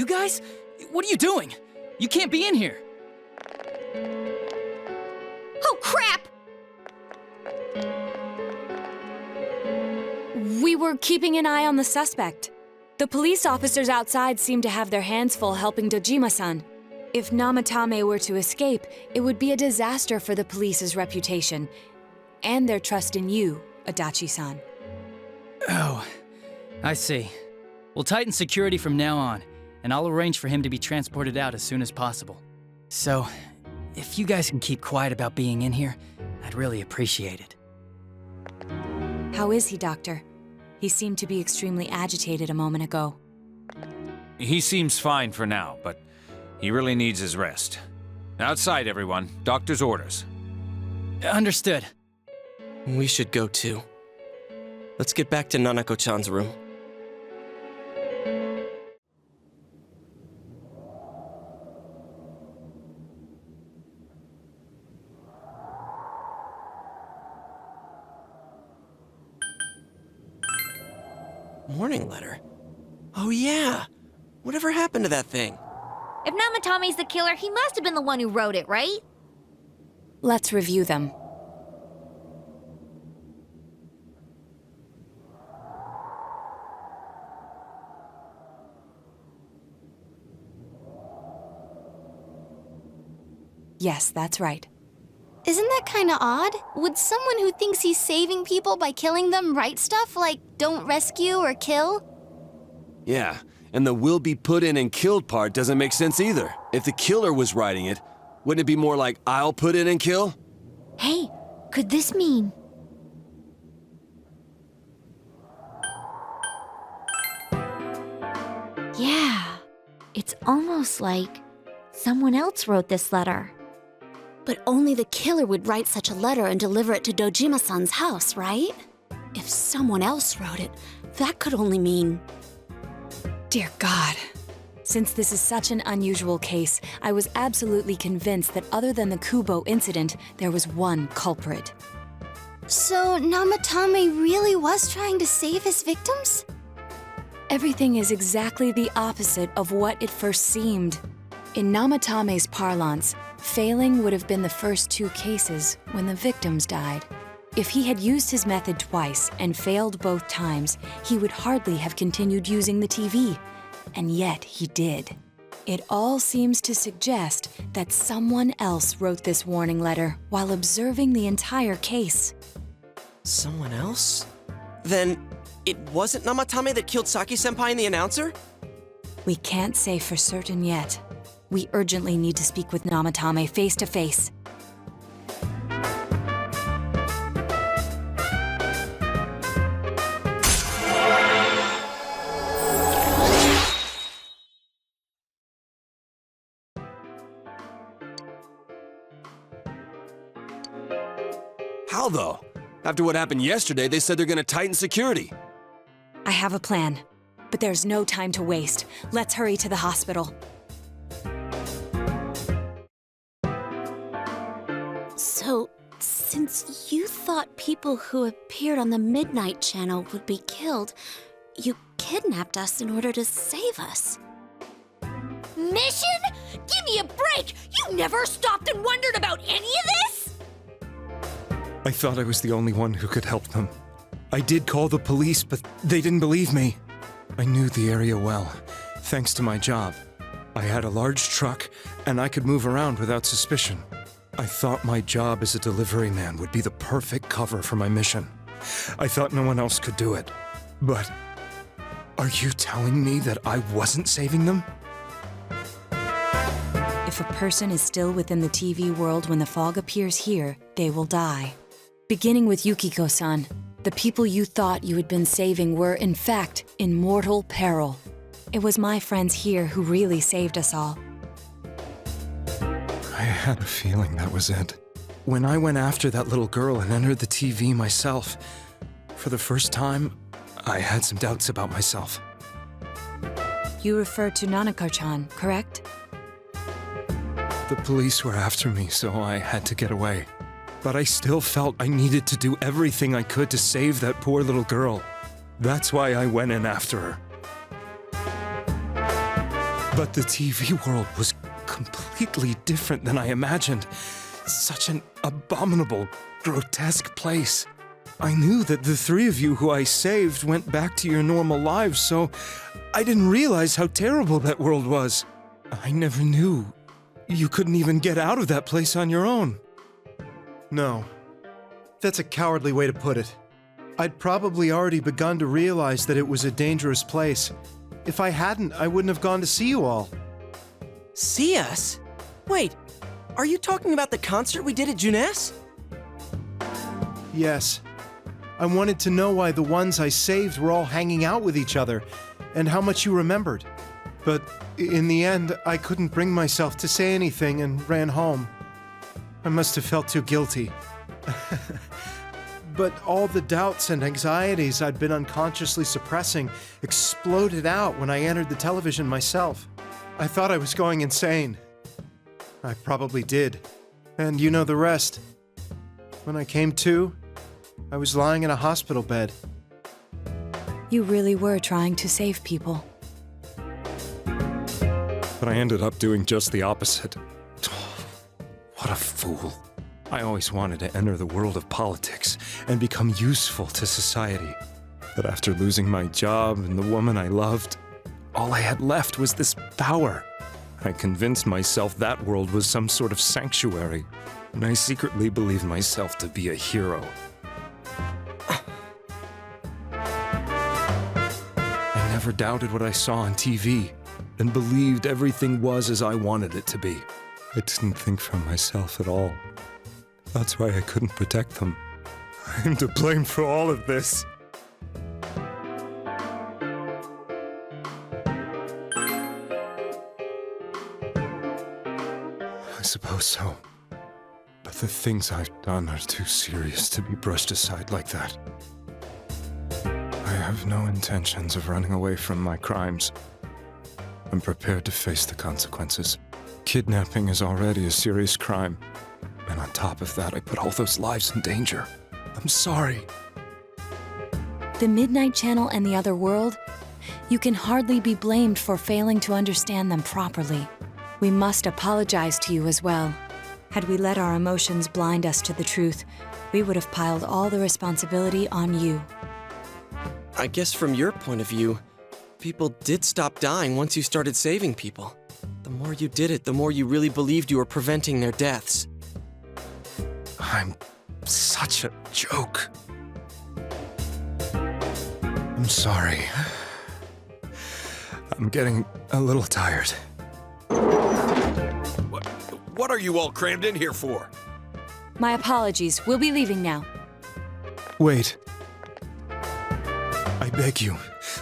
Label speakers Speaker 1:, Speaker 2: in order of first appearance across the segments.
Speaker 1: You guys? What are you doing? You can't be in here.
Speaker 2: Oh, crap!
Speaker 3: We were keeping an eye on the suspect. The police officers outside seem to have their hands full helping Dojima-san. If Namatame were to escape, it would be a disaster for the police's reputation and their trust in you, Adachi-san.
Speaker 1: Oh, I see. We'll tighten security from now on, and I'll arrange for him to be transported out as soon as possible. So, if you guys can keep quiet about being in here, I'd really appreciate it.
Speaker 3: How is he, Doctor? He seemed to be extremely agitated a moment ago.
Speaker 4: He seems fine for now, but he really needs his rest. Outside, everyone. Doctor's orders.
Speaker 1: Understood.
Speaker 5: We should go too. Let's get back to Nanako-chan's room. Warning letter? Oh yeah! Whatever happened to that thing?
Speaker 2: If Namatame's the killer, he must have been the one who wrote it, right?
Speaker 3: Let's review them. Yes, that's right.
Speaker 6: Isn't that kinda odd? Would someone who thinks he's saving people by killing them write stuff like, don't rescue or kill?
Speaker 7: Yeah, and the will be put in and killed part doesn't make sense either. If the killer was writing it, wouldn't it be more like, I'll put in and kill?
Speaker 6: Hey, could this mean?
Speaker 2: Yeah, it's almost like someone else wrote this letter.
Speaker 6: But only the killer would write such a letter and deliver it to Dojima-san's house, right? If someone else wrote it, that could only mean...
Speaker 3: Dear God. Since this is such an unusual case, I was absolutely convinced that other than the Kubo incident, there was one culprit.
Speaker 6: So Namatame really was trying to save his victims?
Speaker 3: Everything is exactly the opposite of what it first seemed. In Namatame's parlance, failing would have been the first two cases when the victims died. If he had used his method twice and failed both times, he would hardly have continued using the TV. And yet he did. It all seems to suggest that someone else wrote this warning letter while observing the entire case.
Speaker 5: Someone else? Then it wasn't Namatame that killed Saki-senpai and the announcer?
Speaker 3: We can't say for certain yet. We urgently need to speak with Namatame face to face.
Speaker 7: How though? After what happened yesterday, they said they're gonna tighten security.
Speaker 3: I have a plan, but there's no time to waste. Let's hurry to the hospital.
Speaker 6: So, since you thought people who appeared on the Midnight Channel would be killed, you kidnapped us in order to save us.
Speaker 2: Mission? Give me a break! You never stopped and wondered about any of this?
Speaker 8: I thought I was the only one who could help them. I did call the police, but they didn't believe me. I knew the area well, thanks to my job. I had a large truck, and I could move around without suspicion. I thought my job as a delivery man would be the perfect cover for my mission. I thought no one else could do it. But are you telling me that I wasn't saving them?
Speaker 3: If a person is still within the TV world when the fog appears here, they will die. Beginning with Yukiko-san, the people you thought you had been saving were, in fact, in mortal peril. It was my friends here who really saved us all.
Speaker 8: I had a feeling that was it. When I went after that little girl and entered the TV myself, for the first time, I had some doubts about myself.
Speaker 3: You refer to Nanako-chan, correct?
Speaker 8: The police were after me, so I had to get away. But I still felt I needed to do everything I could to save that poor little girl. That's why I went in after her. But the TV world was completely different than I imagined. Such an abominable, grotesque place. I knew that the three of you who I saved went back to your normal lives, so I didn't realize how terrible that world was. I never knew you couldn't even get out of that place on your own.
Speaker 9: No. That's a cowardly way to put it. I'd probably already begun to realize that it was a dangerous place. If I hadn't, I wouldn't have gone to see you all.
Speaker 5: See us? Wait, are you talking about the concert we did at Jeunesse?
Speaker 9: Yes. I wanted to know why the ones I saved were all hanging out with each other, and how much you remembered. But in the end, I couldn't bring myself to say anything and ran home. I must have felt too guilty. But all the doubts and anxieties I'd been unconsciously suppressing exploded out when I entered the television myself. I thought I was going insane. I probably did. And you know the rest. When I came to, I was lying in a hospital bed.
Speaker 3: You really were trying to save people.
Speaker 8: But I ended up doing just the opposite. What a fool. I always wanted to enter the world of politics and become useful to society. But after losing my job and the woman I loved, all I had left was this power. I convinced myself that world was some sort of sanctuary, and I secretly believed myself to be a hero. I never doubted what I saw on TV, and believed everything was as I wanted it to be. I didn't think for myself at all. That's why I couldn't protect them. I'm to blame for all of this. I suppose so. But the things I've done are too serious to be brushed aside like that. I have no intentions of running away from my crimes. I'm prepared to face the consequences. Kidnapping is already a serious crime. And on top of that, I put all those lives in danger. I'm sorry.
Speaker 3: The Midnight Channel and the other world, you can hardly be blamed for failing to understand them properly. We must apologize to you as well. Had we let our emotions blind us to the truth, we would have piled all the responsibility on you.
Speaker 5: I guess from your point of view, people did stop dying once you started saving people. The more you did it, the more you really believed you were preventing their deaths.
Speaker 8: I'm such a joke. I'm sorry. I'm getting a little tired.
Speaker 7: What are you all crammed in here for?
Speaker 3: My apologies. We'll be leaving now.
Speaker 8: Wait. I beg you,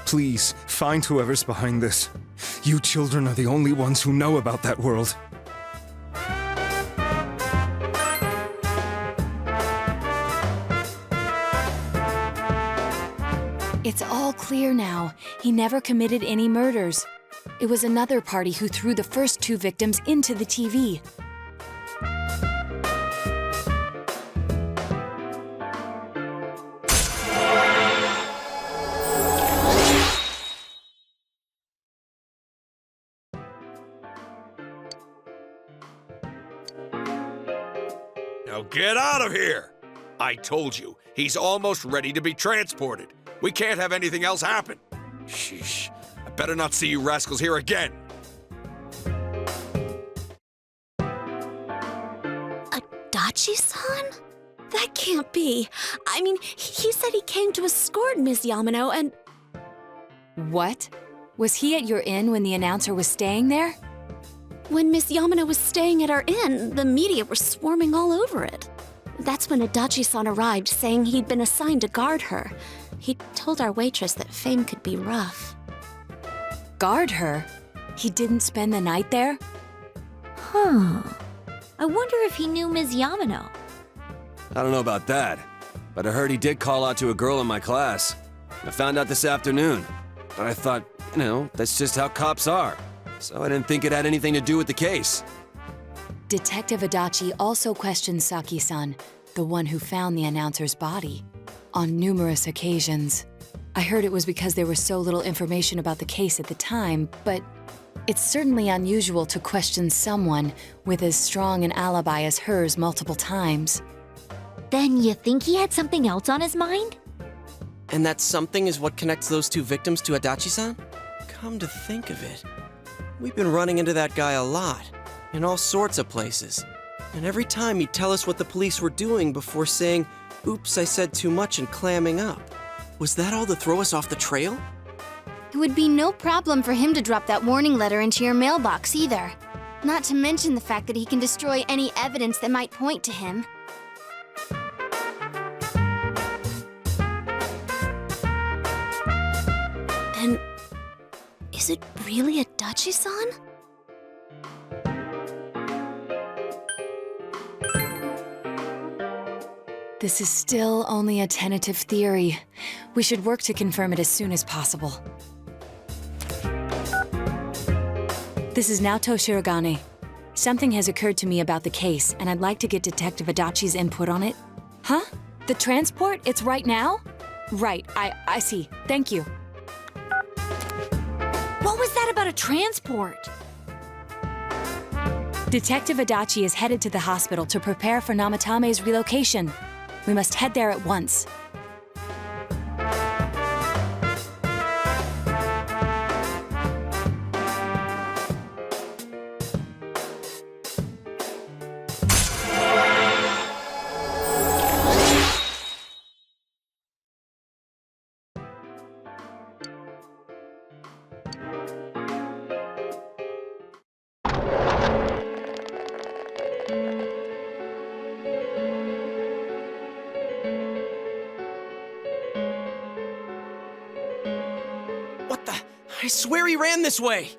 Speaker 8: please, find whoever's behind this. You children are the only ones who know about that world.
Speaker 3: It's all clear now. He never committed any murders. It was another party who threw the first two victims into the TV.
Speaker 7: Now get out of here! I told you, he's almost ready to be transported. We can't have anything else happen. Sheesh. I better not see you rascals here again.
Speaker 6: Adachi-san? That can't be. I mean, he said he came to escort Ms. Yamano and...
Speaker 3: What? Was he at your inn when the announcer was staying there?
Speaker 6: When Miss Yamano was staying at our inn, the media were swarming all over it. That's when Adachi-san arrived, saying he'd been assigned to guard her. He told our waitress that fame could be rough.
Speaker 3: Guard her? He didn't spend the night there?
Speaker 2: Huh. I wonder if he knew Ms. Yamano.
Speaker 7: I don't know about that, but I heard he did call out to a girl in my class. I found out this afternoon, but I thought, that's just how cops are. So I didn't think it had anything to do with the case.
Speaker 3: Detective Adachi also questioned Saki-san, the one who found the announcer's body, on numerous occasions. I heard it was because there was so little information about the case at the time, but It's certainly unusual to question someone with as strong an alibi as hers multiple times.
Speaker 2: Then you think he had something else on his mind?
Speaker 5: And that something is what connects those two victims to Adachi-san? Come to think of it, we've been running into that guy a lot, in all sorts of places. And every time he'd tell us what the police were doing before saying, "Oops, I said too much," and clamming up. Was that all to throw us off the trail?
Speaker 10: It would be no problem for him to drop that warning letter into your mailbox either. Not to mention the fact that he can destroy any evidence that might point to him.
Speaker 6: Then, is it really Adachi-san?
Speaker 3: This is still only a tentative theory. We should work to confirm it as soon as possible. This is Naoto Shirogane. Something has occurred to me about the case, and I'd like to get Detective Adachi's input on it. Huh? The transport? It's right now? Right, I see. Thank you.
Speaker 2: What was that about a transport?
Speaker 3: Detective Adachi is headed to the hospital to prepare for Namatame's relocation. We must head there at once.
Speaker 5: What the? I swear he ran this way!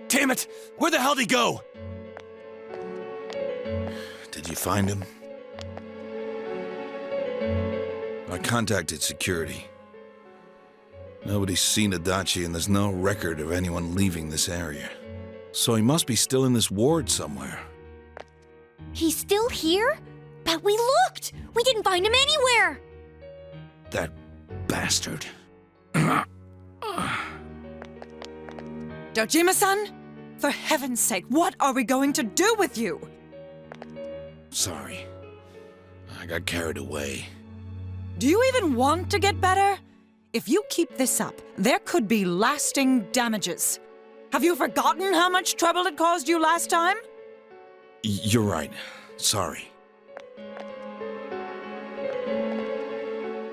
Speaker 7: Damn it! Where the hell did he go?
Speaker 11: Did you find him? I contacted security. Nobody's seen Adachi and there's no record of anyone leaving this area. So he must be still in this ward somewhere.
Speaker 2: He's still here? But we looked! We didn't find him anywhere!
Speaker 11: That bastard.
Speaker 12: Dojima-san? For heaven's sake, what are we going to do with you?
Speaker 11: Sorry. I got carried away.
Speaker 12: Do you even want to get better? If you keep this up, there could be lasting damages. Have you forgotten how much trouble it caused you last time?
Speaker 11: You're right. Sorry.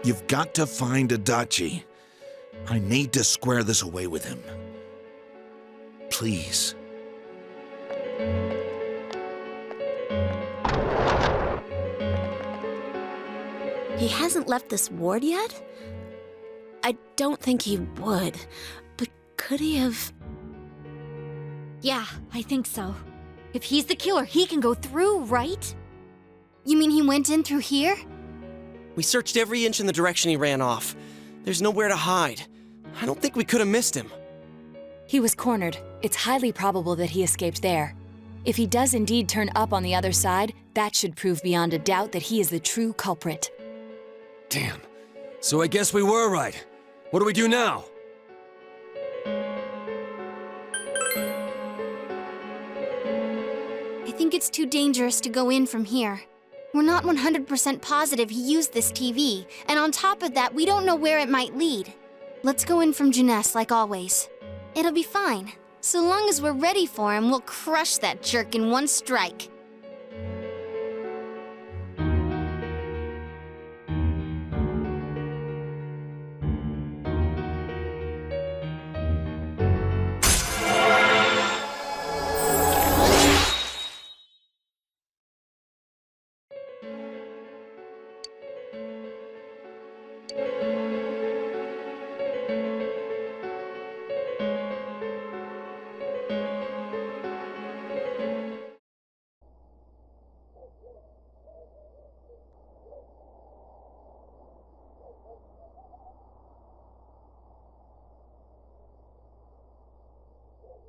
Speaker 11: You've got to find Adachi. I need to square this away with him. Please.
Speaker 6: He hasn't left this ward yet? I don't think he would, but could he have...
Speaker 2: Yeah, I think so. If he's the killer, he can go through, right?
Speaker 10: You mean he went in through here?
Speaker 5: We searched every inch in the direction he ran off. There's nowhere to hide. I don't think we could have missed him.
Speaker 3: He was cornered. It's highly probable that he escaped there. If he does indeed turn up on the other side, that should prove beyond a doubt that he is the true culprit.
Speaker 7: Damn. So I guess we were right. What do we do now?
Speaker 10: I think it's too dangerous to go in from here. We're not 100% positive he used this TV, and on top of that, we don't know where it might lead. Let's go in from Jeunesse like always. It'll be fine. So long as we're ready for him, we'll crush that jerk in one strike.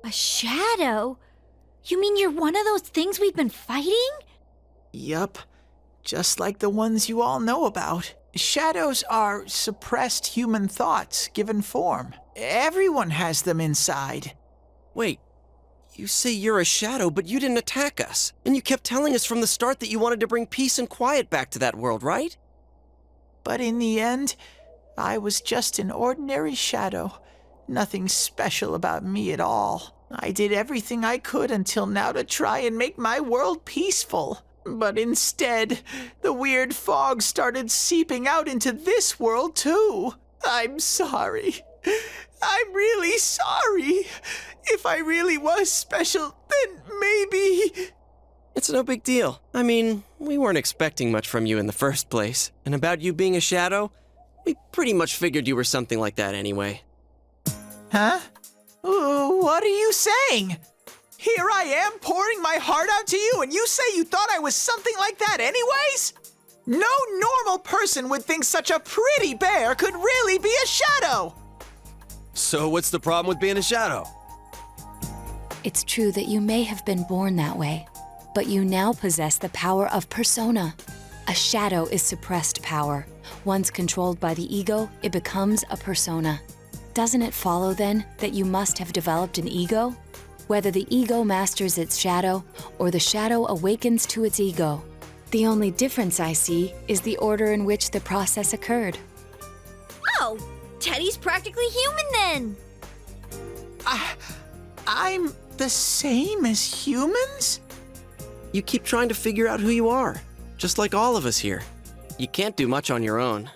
Speaker 2: A shadow? You mean you're one of those things we've been fighting?
Speaker 13: Yup. Just like the ones you all know about. Shadows are suppressed human thoughts given form. Everyone has them inside.
Speaker 5: Wait, You say you're a shadow, but you didn't attack us. And you kept telling us from the start that you wanted to bring peace and quiet back to that world, right?
Speaker 13: But in the end, I was just an ordinary shadow. Nothing special about me at all. I did everything I could until now to try and make my world peaceful. But instead, the weird fog started seeping out into this world too. I'm sorry. I'm really sorry. If I really was special, then maybe...
Speaker 5: It's no big deal. I mean, we weren't expecting much from you in the first place. And about you being a shadow, we pretty much figured you were something like that anyway.
Speaker 13: Huh? What are you saying? Here I am pouring my heart out to you, and you say you thought I was something like that anyways? No normal person would think such a pretty bear could really be a shadow!
Speaker 7: So what's the problem with being a shadow?
Speaker 3: It's true that you may have been born that way, but you now possess the power of persona. A shadow is suppressed power. Once controlled by the ego, it becomes a persona. Doesn't it follow then that you must have developed an ego? Whether the ego masters its shadow or the shadow awakens to its ego. The only difference I see is the order in which the process occurred.
Speaker 2: Oh, Teddy's practically human then.
Speaker 13: I'm the same as humans?
Speaker 5: You keep trying to figure out who you are, just like all of us here. You can't do much on your own.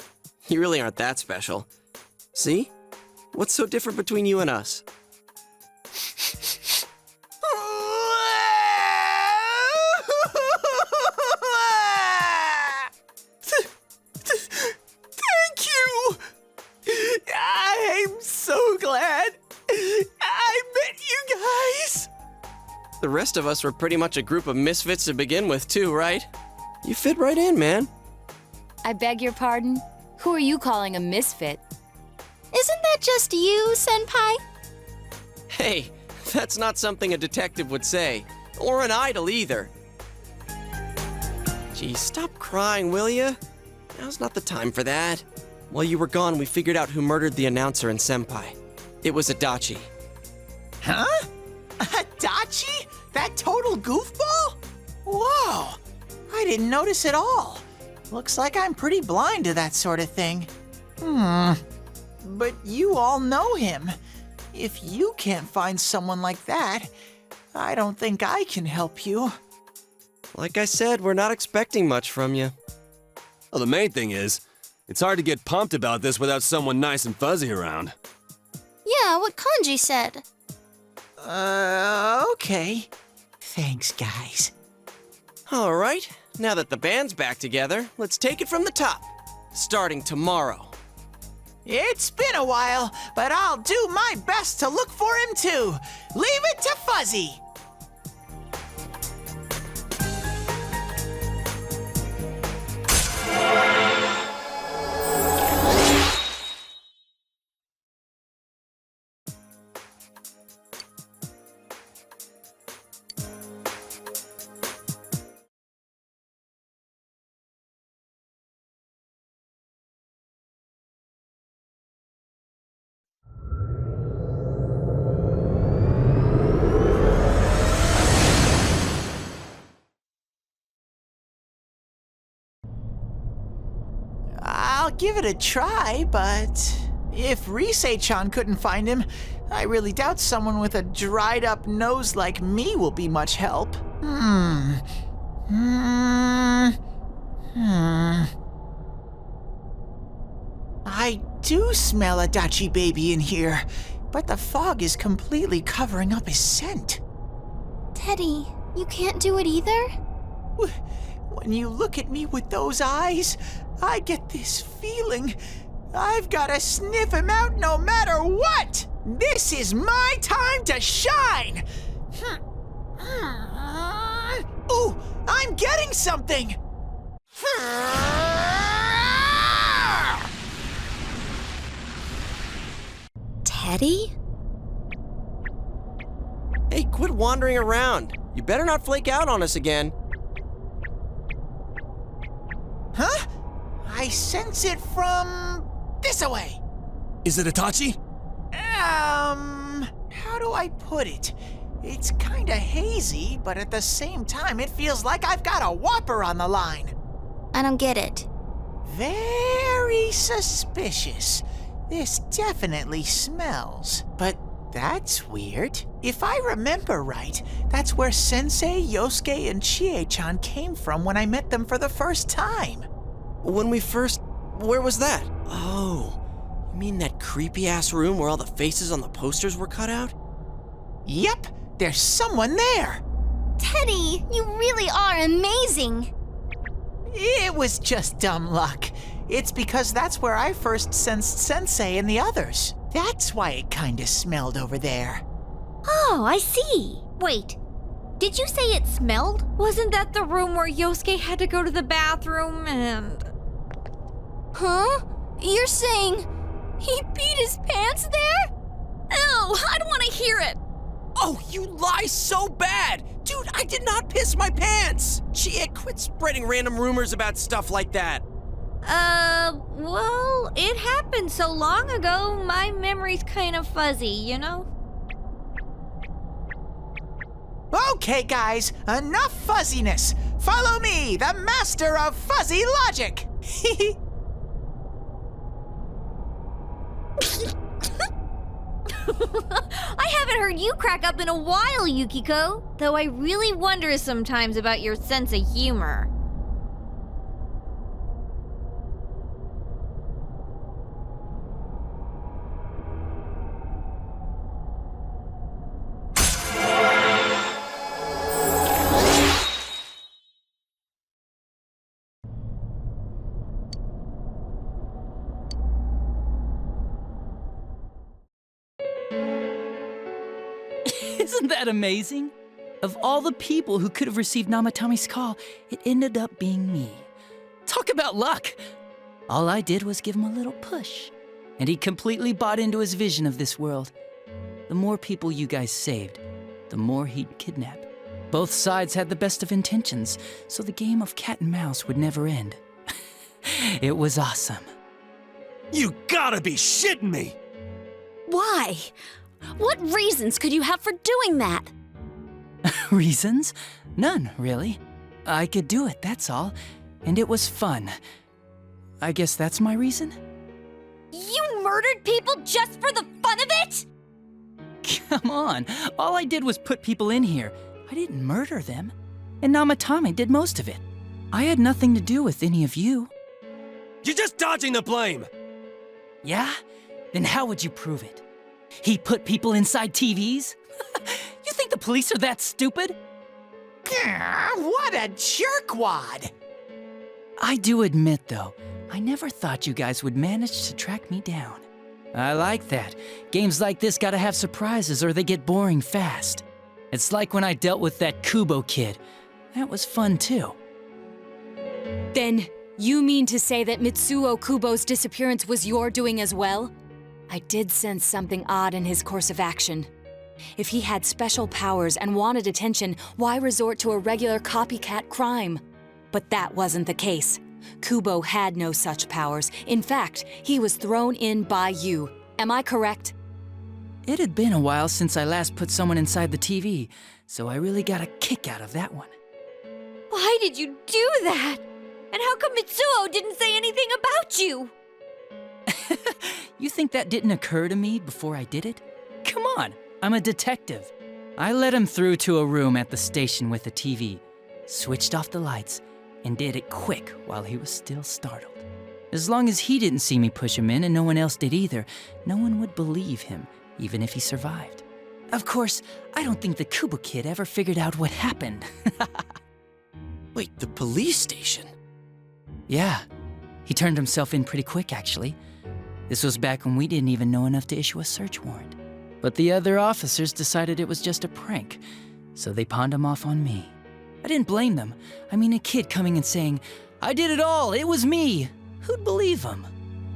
Speaker 5: You really aren't that special. See? What's so different between you and us?
Speaker 13: Thank you! I'm so glad I met you guys!
Speaker 5: The rest of us were pretty much a group of misfits to begin with, too, right? You fit right in, man.
Speaker 3: I beg your pardon? Who are you calling a misfit?
Speaker 6: Isn't that just you, Senpai?
Speaker 5: Hey, that's not something a detective would say. Or an idol, either. Geez, stop crying, will ya? Now's not the time for that. While you were gone, we figured out who murdered the announcer and Senpai. It was Adachi.
Speaker 13: Huh? Adachi? That total goofball? Whoa! I didn't notice at all. Looks like I'm pretty blind to that sort of thing. But you all know him. If you can't find someone like that, I don't think I can help you.
Speaker 5: Like I said, we're not expecting much from you.
Speaker 7: Well, the main thing is, it's hard to get pumped about this without someone nice and fuzzy around.
Speaker 6: Yeah, what Kanji said.
Speaker 13: Okay. Thanks, guys.
Speaker 5: All right, now that the band's back together, let's take it from the top. Starting tomorrow.
Speaker 13: It's been a while, but I'll do my best to look for him too. Leave it to Fuzzy. I'll give it a try, but if Risei-chan couldn't find him, I really doubt someone with a dried up nose like me will be much help. I do smell Adachi baby in here, but the fog is completely covering up his scent.
Speaker 6: Teddy, you can't do it either?
Speaker 13: When you look at me with those eyes, I get this feeling I've got to sniff him out no matter what! This is my time to shine! Ooh, I'm getting something!
Speaker 6: Teddy?
Speaker 5: Hey, quit wandering around. You better not flake out on us again.
Speaker 13: Huh? I sense it from this away.
Speaker 7: Is it Itachi?
Speaker 13: How do I put it? It's kinda hazy, but at the same time, it feels like I've got a whopper on the line.
Speaker 6: I don't get it.
Speaker 13: Very suspicious. This definitely smells. But that's weird. If I remember right, that's where Sensei, Yosuke, and Chie-chan came from when I met them for the first time.
Speaker 5: Where was that? Oh, you mean that creepy-ass room where all the faces on the posters were cut out?
Speaker 13: Yep, there's someone there.
Speaker 10: Teddy, you really are amazing.
Speaker 13: It was just dumb luck. It's because that's where I first sensed Sensei and the others. That's why it kinda smelled over there.
Speaker 2: Oh, I see. Wait, did you say it smelled? Wasn't that the room where Yosuke had to go to the bathroom and...
Speaker 6: Huh? You're saying he peed his pants there? Ew, I don't want to hear it.
Speaker 5: Oh, you lie so bad! Dude, I did not piss my pants! Chie, quit spreading random rumors about stuff like that.
Speaker 2: Well, it happened so long ago, my memory's kind of fuzzy, you know?
Speaker 13: Okay, guys, enough fuzziness. Follow me, the master of fuzzy logic.
Speaker 2: I haven't heard you crack up in a while, Yukiko. Though I really wonder sometimes about your sense of humor.
Speaker 1: Isn't that amazing? Of all the people who could have received Namatami's call, it ended up being me. Talk about luck! All I did was give him a little push, and he completely bought into his vision of this world. The more people you guys saved, the more he'd kidnap. Both sides had the best of intentions, so the game of cat and mouse would never end. It was awesome.
Speaker 7: You gotta be shitting me!
Speaker 6: Why? What reasons could you have for doing that?
Speaker 1: Reasons? None, really. I could do it, that's all. And it was fun. I guess that's my reason?
Speaker 2: You murdered people just for the fun of it?
Speaker 1: Come on, all I did was put people in here. I didn't murder them. And Namatame did most of it. I had nothing to do with any of you.
Speaker 7: You're just dodging the blame!
Speaker 1: Yeah? Then how would you prove it? He put people inside TVs? You think the police are that stupid?
Speaker 13: What a jerkwad!
Speaker 1: I do admit, though, I never thought you guys would manage to track me down. I like that. Games like this gotta have surprises or they get boring fast. It's like when I dealt with that Kubo kid. That was fun, too.
Speaker 3: Then, you mean to say that Mitsuo Kubo's disappearance was your doing as well? I did sense something odd in his course of action. If he had special powers and wanted attention, why resort to a regular copycat crime? But that wasn't the case. Kubo had no such powers. In fact, he was thrown in by you. Am I correct?
Speaker 1: It had been a while since I last put someone inside the TV, so I really got a kick out of that one.
Speaker 2: Why did you do that? And how come Mitsuo didn't say anything about you?
Speaker 1: You think that didn't occur to me before I did it? Come on, I'm a detective. I led him through to a room at the station with a TV, switched off the lights, and did it quick while he was still startled. As long as he didn't see me push him in and no one else did either, no one would believe him, even if he survived. Of course, I don't think the Kubo kid ever figured out what happened.
Speaker 5: Wait, the police station?
Speaker 1: Yeah, he turned himself in pretty quick, actually. This was back when we didn't even know enough to issue a search warrant. But the other officers decided it was just a prank, so they pawned him off on me. I didn't blame them. I mean, a kid coming and saying, "I did it all, it was me." Who'd believe him?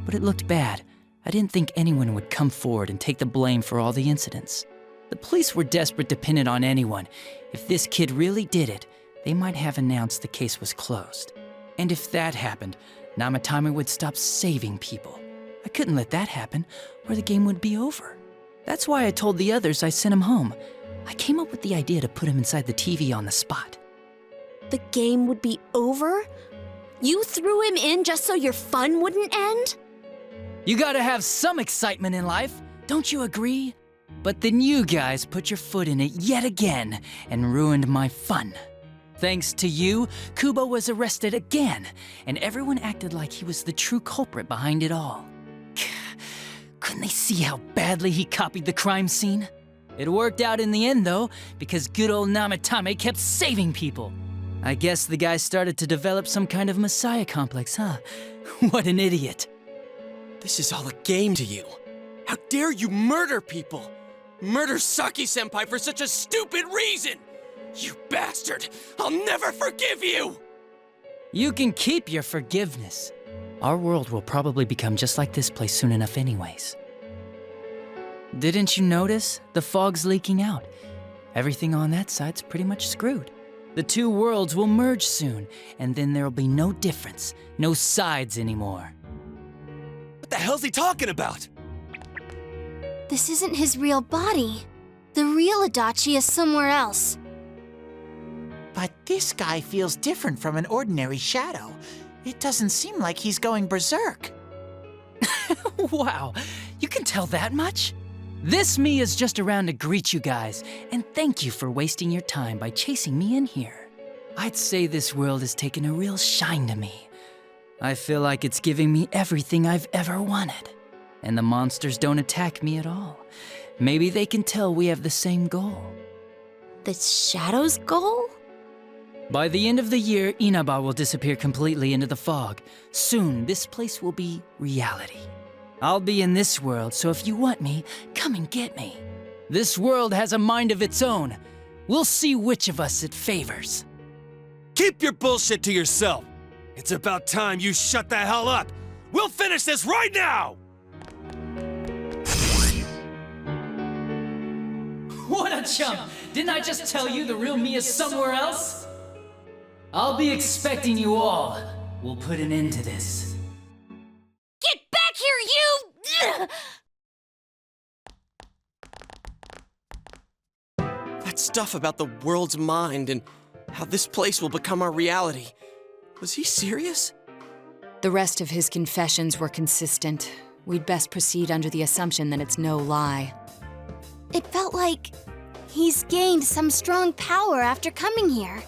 Speaker 1: But it looked bad. I didn't think anyone would come forward and take the blame for all the incidents. The police were desperate to pin it on anyone. If this kid really did it, they might have announced the case was closed. And if that happened, Namatame would stop saving people. I couldn't let that happen, or the game would be over. That's why I told the others I sent him home. I came up with the idea to put him inside the TV on the spot.
Speaker 6: The game would be over? You threw him in just so your fun wouldn't end?
Speaker 1: You gotta have some excitement in life, don't you agree? But then you guys put your foot in it yet again and ruined my fun. Thanks to you, Kubo was arrested again, and everyone acted like he was the true culprit behind it all. Couldn't they see how badly he copied the crime scene? It worked out in the end, though, because good old Namatame kept saving people. I guess the guy started to develop some kind of messiah complex, huh? What an idiot.
Speaker 5: This is all a game to you. How dare you murder people? Murder Saki-senpai for such a stupid reason! You bastard! I'll never forgive you!
Speaker 1: You can keep your forgiveness. Our world will probably become just like this place soon enough anyways. Didn't you notice? The fog's leaking out. Everything on that side's pretty much screwed. The two worlds will merge soon, and then there'll be no difference, no sides anymore.
Speaker 7: What the hell's he talking about?
Speaker 10: This isn't his real body. The real Adachi is somewhere else.
Speaker 13: But this guy feels different from an ordinary shadow. It doesn't seem like he's going berserk.
Speaker 1: Wow, you can tell that much? This me is just around to greet you guys, and thank you for wasting your time by chasing me in here. I'd say this world has taken a real shine to me. I feel like it's giving me everything I've ever wanted. And the monsters don't attack me at all. Maybe they can tell we have the same goal.
Speaker 6: The Shadow's goal?
Speaker 1: By the end of the year, Inaba will disappear completely into the fog. Soon, this place will be reality. I'll be in this world, so if you want me, come and get me. This world has a mind of its own. We'll see which of us it favors.
Speaker 7: Keep your bullshit to yourself. It's about time you shut the hell up. We'll finish this right now!
Speaker 1: What a chump! Didn't I just tell you the real me is somewhere else? I'll be expecting you all. We'll put an end to this.
Speaker 2: Get back here, you!
Speaker 5: That stuff about the world's mind and how this place will become our reality. Was he serious?
Speaker 3: The rest of his confessions were consistent. We'd best proceed under the assumption that it's no lie.
Speaker 10: It felt like he's gained some strong power after coming here.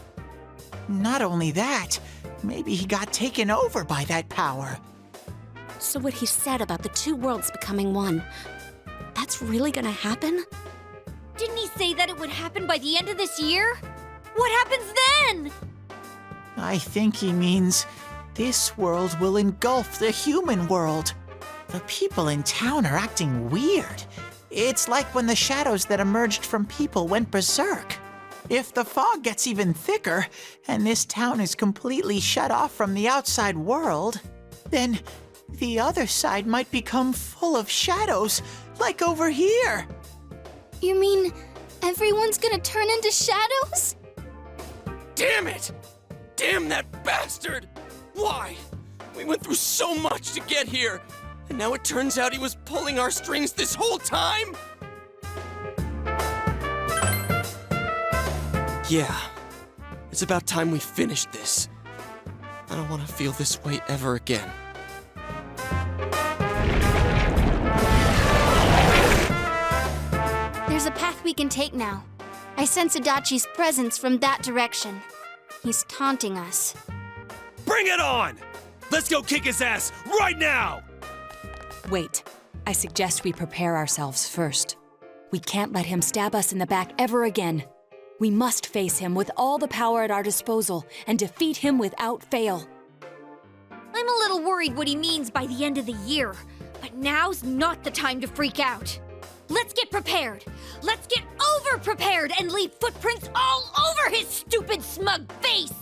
Speaker 13: Not only that, maybe he got taken over by that power.
Speaker 6: So what he said about the two worlds becoming one, that's really gonna happen?
Speaker 2: Didn't he say that it would happen by the end of this year? What happens then?
Speaker 13: I think he means this world will engulf the human world. The people in town are acting weird. It's like when the shadows that emerged from people went berserk. If the fog gets even thicker, and this town is completely shut off from the outside world, then the other side might become full of shadows, like over here.
Speaker 10: You mean everyone's gonna turn into shadows?
Speaker 5: Damn it! Damn that bastard! Why? We went through so much to get here, and now it turns out he was pulling our strings this whole time? Yeah, it's about time we finished this. I don't want to feel this way ever again.
Speaker 10: There's a path we can take now. I sense Adachi's presence from that direction. He's taunting us.
Speaker 7: Bring it on! Let's go kick his ass right now!
Speaker 3: Wait, I suggest we prepare ourselves first. We can't let him stab us in the back ever again. We must face him with all the power at our disposal and defeat him without fail.
Speaker 2: I'm a little worried what he means by the end of the year, but now's not the time to freak out. Let's get prepared. Let's get over-prepared and leave footprints all over his stupid, smug face!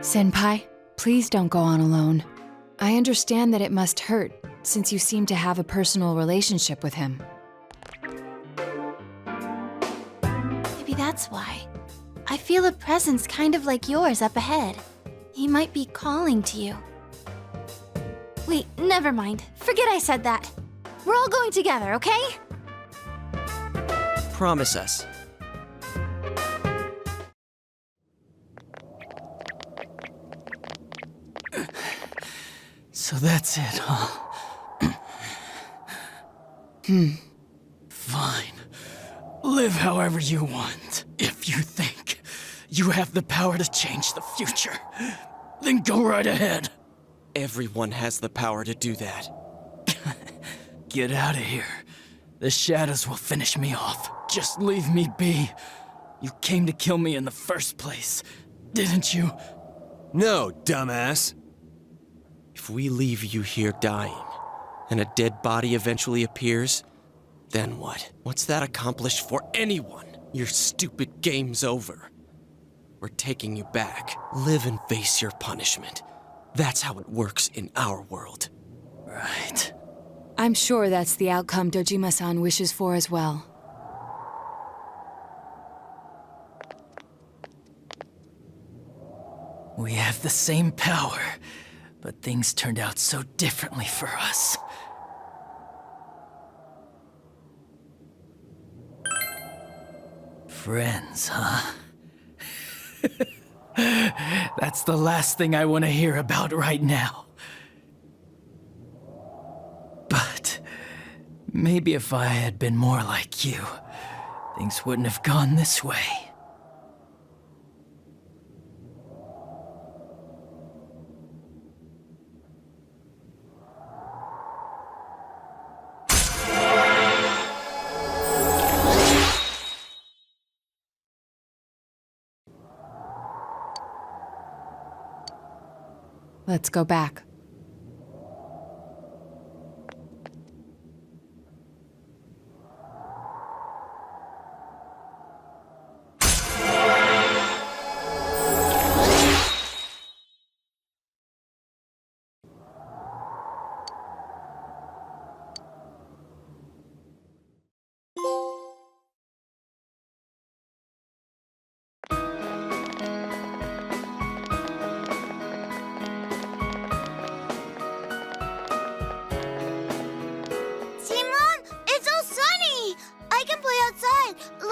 Speaker 3: Senpai, please don't go on alone. I understand that it must hurt, since you seem to have a personal relationship with him.
Speaker 6: why. I feel a presence kind of like yours up ahead. He might be calling to you. Wait, never mind. Forget I said that. We're all going together, okay?
Speaker 5: Promise us.
Speaker 1: So that's it, huh? Fine. Live however you want. If you think you have the power to change the future, then go right ahead.
Speaker 5: Everyone has the power to do that.
Speaker 1: Get out of here. The shadows will finish me off. Just leave me be. You came to kill me in the first place, didn't you?
Speaker 7: No, dumbass.
Speaker 5: If we leave you here dying, and a dead body eventually appears, then what? What's that accomplish for anyone? Your stupid game's over. We're taking you back. Live and face your punishment. That's how it works in our world.
Speaker 1: Right.
Speaker 3: I'm sure that's the outcome Dojima-san wishes for as well.
Speaker 1: We have the same power, but things turned out so differently for us. Friends, huh? That's the last thing I want to hear about right now. But maybe if I had been more like you, things wouldn't have gone this way.
Speaker 3: Let's go back.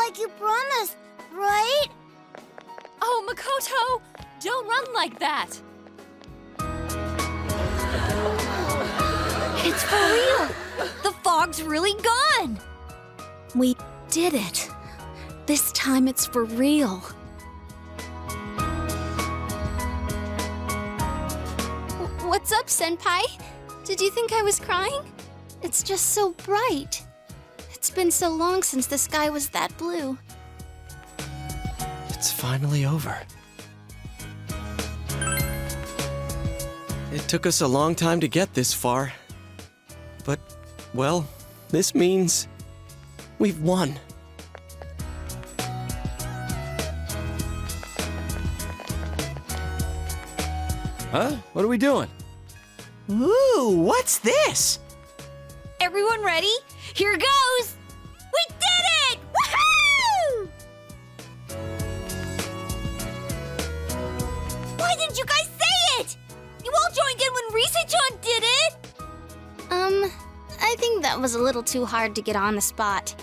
Speaker 10: like you promised, right?
Speaker 2: Oh, Makoto! Don't run like that! It's for real! The fog's really gone!
Speaker 6: We did it. This time it's for real. What's up, Senpai? Did you think I was crying? It's just so bright. It's been so long since the sky was that blue.
Speaker 5: It's finally over. It took us a long time to get this far. But, well, this means we've won.
Speaker 7: Huh? What are we doing?
Speaker 13: Ooh, what's this?
Speaker 2: Everyone ready? Here goes! We did it! Woohoo! Why didn't you guys say it? You all joined in when Risa-chan did it!
Speaker 6: I think that was a little too hard to get on the spot.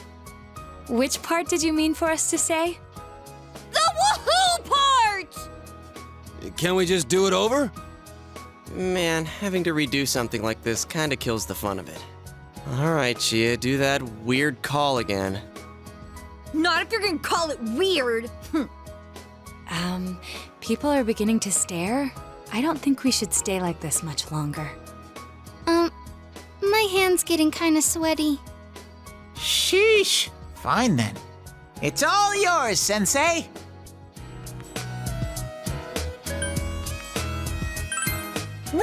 Speaker 3: Which part did you mean for us to say?
Speaker 2: The woohoo part!
Speaker 7: Can't we just do it over?
Speaker 5: Man, having to redo something like this kinda kills the fun of it. Alright, Chia, do that weird call again.
Speaker 2: Not if you're gonna call it weird.
Speaker 3: People are beginning to stare. I don't think we should stay like this much longer.
Speaker 6: My hand's getting kinda sweaty.
Speaker 13: Sheesh. Fine then. It's all yours, Sensei.
Speaker 2: Woo!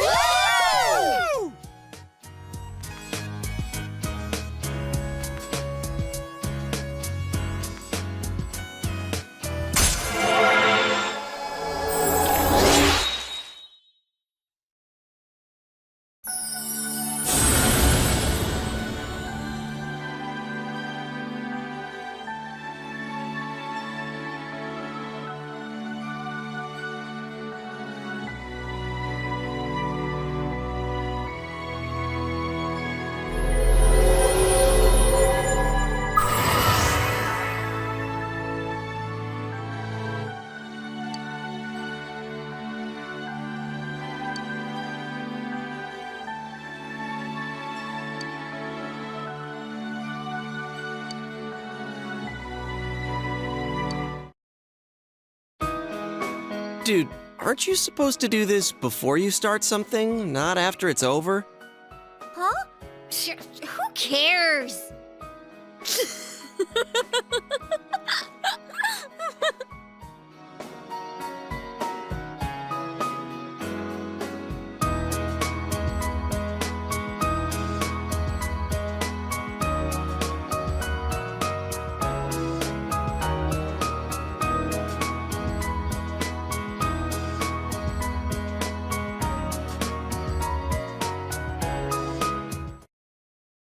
Speaker 5: Dude, aren't you supposed to do this before you start something, not after it's over?
Speaker 2: Huh? Who cares?